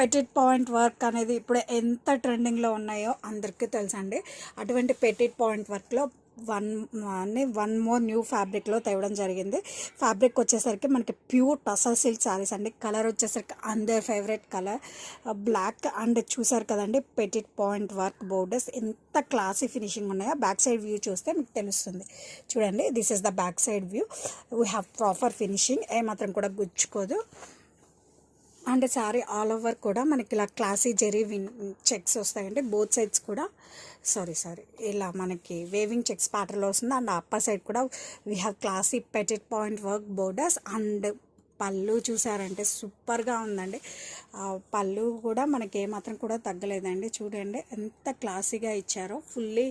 Pettit point work అనేది ఇప్పుడు ఎంత ట్రెండింగ్లో ఉన్నాయో అందరికీ తెలుసండి. అటువంటి పెటిట్ పాయింట్ వర్క్లో వన్ మోర్ న్యూ ఫ్యాబ్రిక్లో తేవడం జరిగింది. ఫ్యాబ్రిక్ వచ్చేసరికి మనకి ప్యూర్ టసర్ సిల్క్ శారీస్ అండి. కలర్ వచ్చేసరికి అందరి ఫేవరెట్ కలర్ బ్లాక్ అండ్ చూసారు కదండి పెటిట్ పాయింట్ వర్క్ బోర్డర్స్ ఎంత క్లాసీ ఫినిషింగ్ ఉన్నాయో బ్యాక్ సైడ్ వ్యూ చూస్తే మీకు తెలుస్తుంది. చూడండి, this is the back side view. We have proper finishing, ఏమాత్రం కూడా గుచ్చుకోదు. అండ్ శారీ ఆల్ ఓవర్ కూడా మనకి ఇలా క్లాసీ జెరీ చెక్స్ వస్తాయండి. బోత్ సైడ్స్ కూడా సారీ ఇలా మనకి వేవింగ్ చెక్స్ ప్యాటర్న్లో వస్తుంది. అండ్ అప్పర్ సైడ్ కూడా we have classy Pettit point work borders. And పళ్ళు చూసారంటే సూపర్గా ఉందండి. పళ్ళు కూడా మనకి ఏమాత్రం కూడా తగ్గలేదండి. చూడండి ఎంత క్లాసీగా ఇచ్చారో. ఫుల్లీ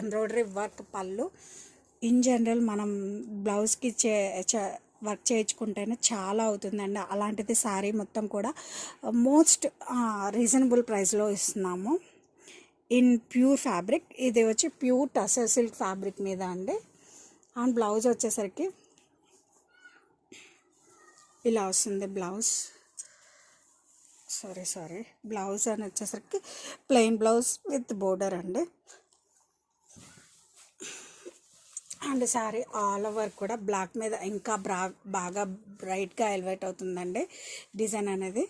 ఎంబ్రాయిడరీ వర్క్ పళ్ళు. ఇన్ జనరల్ మనం బ్లౌజ్కి వర్క్ చేయించుకుంటేనే చాలా అవుతుందండి. అలాంటిది శారీ మొత్తం కూడా మోస్ట్ రీజనబుల్ ప్రైస్లో ఇస్తున్నాము ఇన్ ప్యూర్ ఫ్యాబ్రిక్. ఇది వచ్చి ప్యూర్ టసర్ సిల్క్ ఫ్యాబ్రిక్ మీద అండి. అండ్ బ్లౌజ్ వచ్చేసరికి ఇలా వస్తుంది. బ్లౌజ్ అని వచ్చేసరికి ప్లెయిన్ బ్లౌజ్ విత్ బోర్డర్ అండి. అండ్ శారీ ఆల్ ఓవర్ కూడా బ్లాక్ మీద ఇంకా బాగా బ్రైట్గా ఎలివేట్ అవుతుందండి డిజైన్ అనేది.